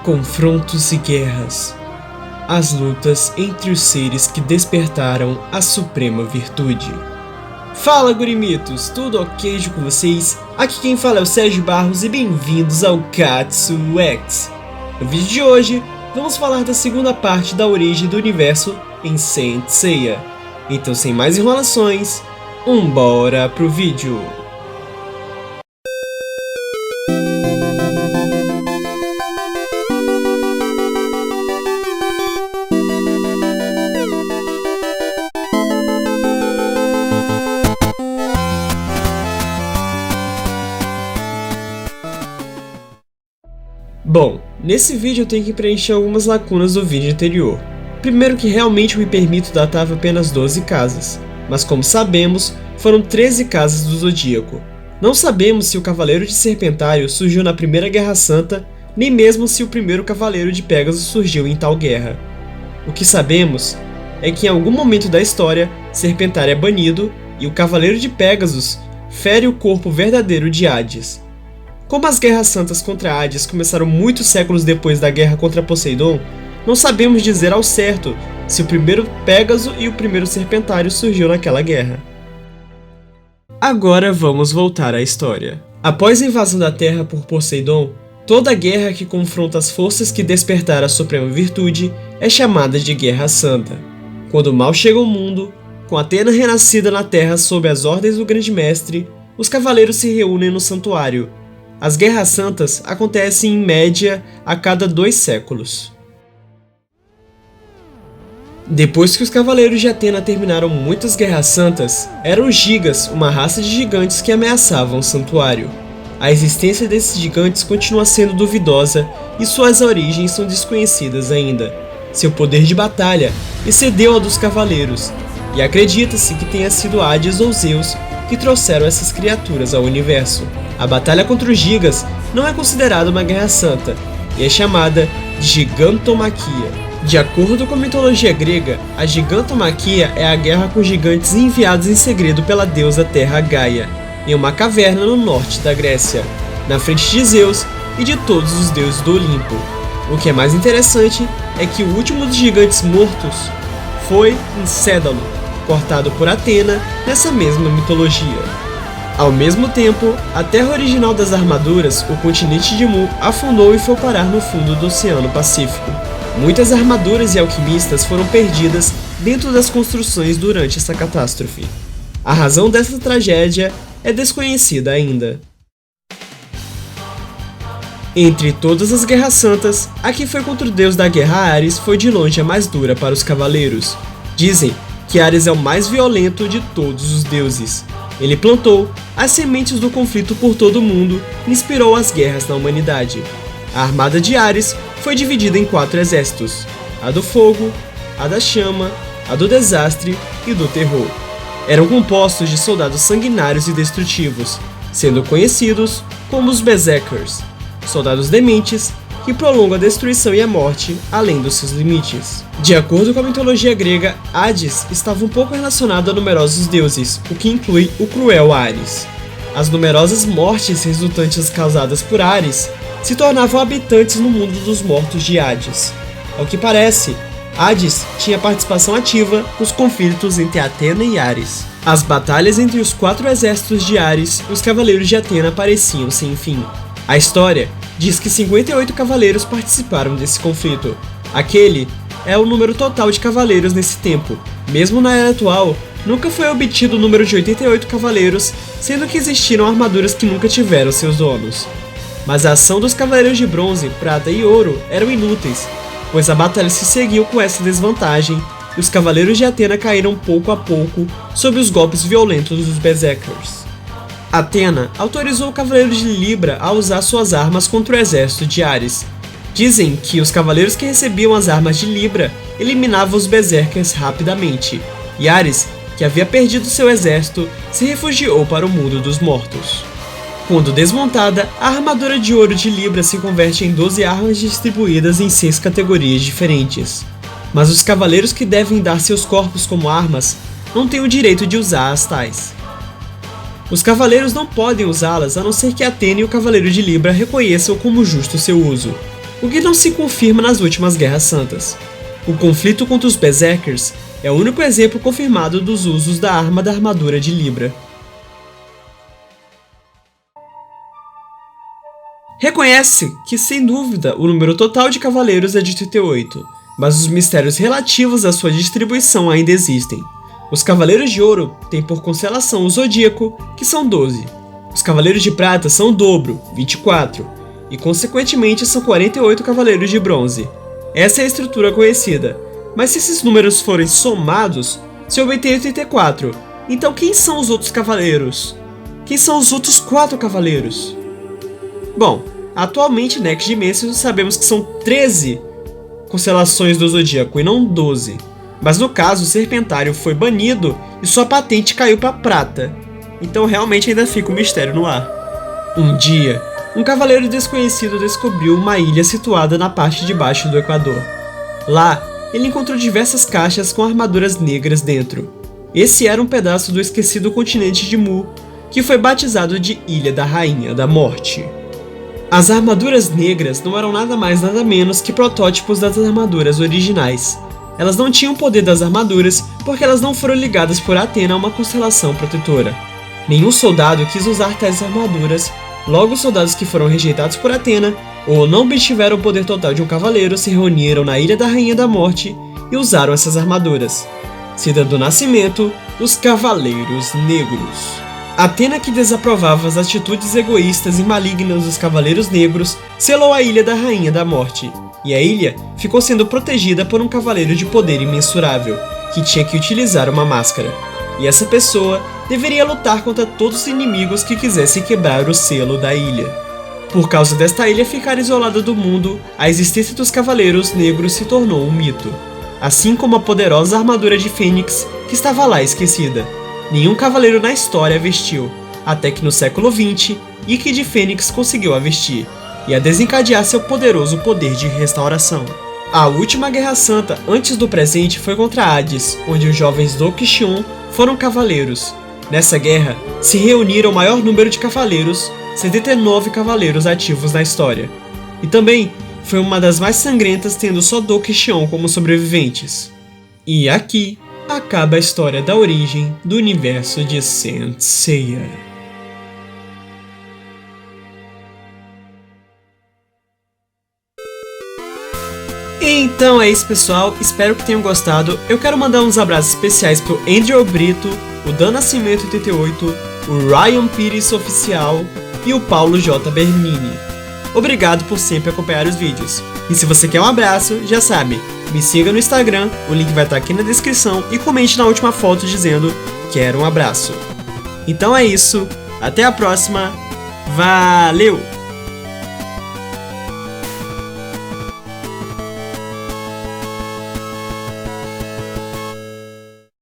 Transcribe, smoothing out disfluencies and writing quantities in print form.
Confrontos e guerras. As lutas entre os seres que despertaram a suprema virtude. Fala, gurimitos, tudo ok com vocês? Aqui quem fala é o Sérgio Barros e bem-vindos ao Katsu X. No vídeo de hoje, vamos falar da segunda parte da origem do universo em Saint Seiya. Então, sem mais enrolações, bora pro vídeo! Bom, nesse vídeo eu tenho que preencher algumas lacunas do vídeo anterior. Primeiro que realmente me permito datar apenas 12 casas, mas como sabemos, foram 13 casas do Zodíaco. Não sabemos se o Cavaleiro de Serpentário surgiu na Primeira Guerra Santa, nem mesmo se o primeiro Cavaleiro de Pégaso surgiu em tal guerra. O que sabemos é que em algum momento da história, Serpentário é banido e o Cavaleiro de Pégasus fere o corpo verdadeiro de Hades. Como as guerras santas contra Hades começaram muitos séculos depois da guerra contra Poseidon, não sabemos dizer ao certo se o primeiro Pégaso e o primeiro Serpentário surgiu naquela guerra. Agora vamos voltar à história. Após a invasão da Terra por Poseidon, toda guerra que confronta as forças que despertaram a suprema virtude é chamada de Guerra Santa. Quando o mal chega ao mundo, com Atena renascida na Terra sob as ordens do Grande Mestre, os cavaleiros se reúnem no santuário. As Guerras Santas acontecem em média a cada 2 séculos. Depois que os Cavaleiros de Atena terminaram muitas Guerras Santas, eram os Gigas, uma raça de gigantes que ameaçavam o santuário. A existência desses gigantes continua sendo duvidosa e suas origens são desconhecidas ainda. Seu poder de batalha excedeu a dos Cavaleiros, e acredita-se que tenha sido Hades ou Zeus que trouxeram essas criaturas ao universo. A batalha contra os Gigas não é considerada uma guerra santa, e é chamada de Gigantomachia. De acordo com a mitologia grega, a Gigantomachia é a guerra com gigantes enviados em segredo pela deusa Terra Gaia, em uma caverna no norte da Grécia, na frente de Zeus e de todos os deuses do Olimpo. O que é mais interessante é que o último dos gigantes mortos foi Encédalo, cortado por Atena nessa mesma mitologia. Ao mesmo tempo, a terra original das armaduras, o continente de Mu, afundou e foi parar no fundo do Oceano Pacífico. Muitas armaduras e alquimistas foram perdidas dentro das construções durante essa catástrofe. A razão dessa tragédia é desconhecida ainda. Entre todas as Guerras Santas, a que foi contra o deus da guerra Ares foi de longe a mais dura para os cavaleiros. Dizem que Ares é o mais violento de todos os deuses. Ele plantou as sementes do conflito por todo o mundo e inspirou as guerras na humanidade. A armada de Ares foi dividida em 4 exércitos: a do fogo, a da chama, a do desastre e do terror. Eram compostos de soldados sanguinários e destrutivos, sendo conhecidos como os Berserkers, soldados dementes que prolongam a destruição e a morte além dos seus limites. De acordo com a mitologia grega, Hades estava um pouco relacionado a numerosos deuses, o que inclui o cruel Ares. As numerosas mortes resultantes causadas por Ares se tornavam habitantes no mundo dos mortos de Hades. Ao que parece, Hades tinha participação ativa nos conflitos entre Atena e Ares. As batalhas entre os 4 exércitos de Ares e os Cavaleiros de Atena pareciam sem fim. A história diz que 58 cavaleiros participaram desse conflito. Aquele é o número total de cavaleiros nesse tempo. Mesmo na era atual, nunca foi obtido o número de 88 cavaleiros, sendo que existiram armaduras que nunca tiveram seus donos. Mas a ação dos cavaleiros de bronze, prata e ouro eram inúteis, pois a batalha se seguiu com essa desvantagem e os cavaleiros de Atena caíram pouco a pouco sob os golpes violentos dos Berserkers. Atena autorizou o Cavaleiro de Libra a usar suas armas contra o exército de Ares. Dizem que os cavaleiros que recebiam as armas de Libra eliminavam os Berserkers rapidamente, e Ares, que havia perdido seu exército, se refugiou para o mundo dos mortos. Quando desmontada, a armadura de ouro de Libra se converte em 12 armas distribuídas em 6 categorias diferentes. Mas os cavaleiros que devem dar seus corpos como armas não têm o direito de usar as tais. Os cavaleiros não podem usá-las a não ser que Atena e o Cavaleiro de Libra reconheçam como justo seu uso. o que não se confirma nas últimas Guerras Santas. O conflito contra os Berserkers é o único exemplo confirmado dos usos da arma da armadura de Libra. Reconhece que, sem dúvida, o número total de cavaleiros é de 38, mas os mistérios relativos à sua distribuição ainda existem. Os Cavaleiros de Ouro têm por constelação o Zodíaco, que são 12. Os Cavaleiros de Prata são o dobro, 24, e consequentemente são 48 Cavaleiros de Bronze. Essa é a estrutura conhecida, mas se esses números forem somados, se obtém 84. Então quem são os outros cavaleiros? Quem são os outros 4 cavaleiros? Bom, atualmente em Next Dimension sabemos que são 13 constelações do Zodíaco e não 12. Mas no caso, o Serpentário foi banido e sua patente caiu para prata. Então realmente ainda fica um mistério no ar. Um dia, um cavaleiro desconhecido descobriu uma ilha situada na parte de baixo do Equador. Lá, ele encontrou diversas caixas com armaduras negras dentro. Esse era um pedaço do esquecido continente de Mu, que foi batizado de Ilha da Rainha da Morte. As armaduras negras não eram nada mais nada menos que protótipos das armaduras originais. Elas não tinham o poder das armaduras porque elas não foram ligadas por Athena a uma constelação protetora. Nenhum soldado quis usar tais armaduras, logo os soldados que foram rejeitados por Athena ou não obtiveram o poder total de um cavaleiro se reuniram na Ilha da Rainha da Morte e usaram essas armaduras, sendo do nascimento dos Cavaleiros Negros. Athena, que desaprovava as atitudes egoístas e malignas dos Cavaleiros Negros, selou a Ilha da Rainha da Morte, e a ilha ficou sendo protegida por um cavaleiro de poder imensurável, que tinha que utilizar uma máscara. E essa pessoa deveria lutar contra todos os inimigos que quisessem quebrar o selo da ilha. Por causa desta ilha ficar isolada do mundo, a existência dos Cavaleiros Negros se tornou um mito, assim como a poderosa armadura de Fênix que estava lá esquecida. Nenhum cavaleiro na história a vestiu, até que no século XX, Ikki de Fênix conseguiu a vestir, e a desencadear seu poderoso poder de restauração. A última Guerra Santa antes do presente foi contra Hades, onde os jovens do Xion foram cavaleiros. Nessa guerra, se reuniram o maior número de cavaleiros, 79 cavaleiros ativos na história. E também foi uma das mais sangrentas, tendo só do Xion como sobreviventes. E aqui acaba a história da origem do universo de Saint Seiya. Então é isso, pessoal, espero que tenham gostado. Eu quero mandar uns abraços especiais pro Andrew Brito, o Dan Nascimento 88, o Ryan Pires Oficial e o Paulo J. Bernini. Obrigado por sempre acompanhar os vídeos. E se você quer um abraço, já sabe, me siga no Instagram, o link vai estar aqui na descrição, e comente na última foto dizendo quero um abraço. Então é isso, até a próxima, valeu!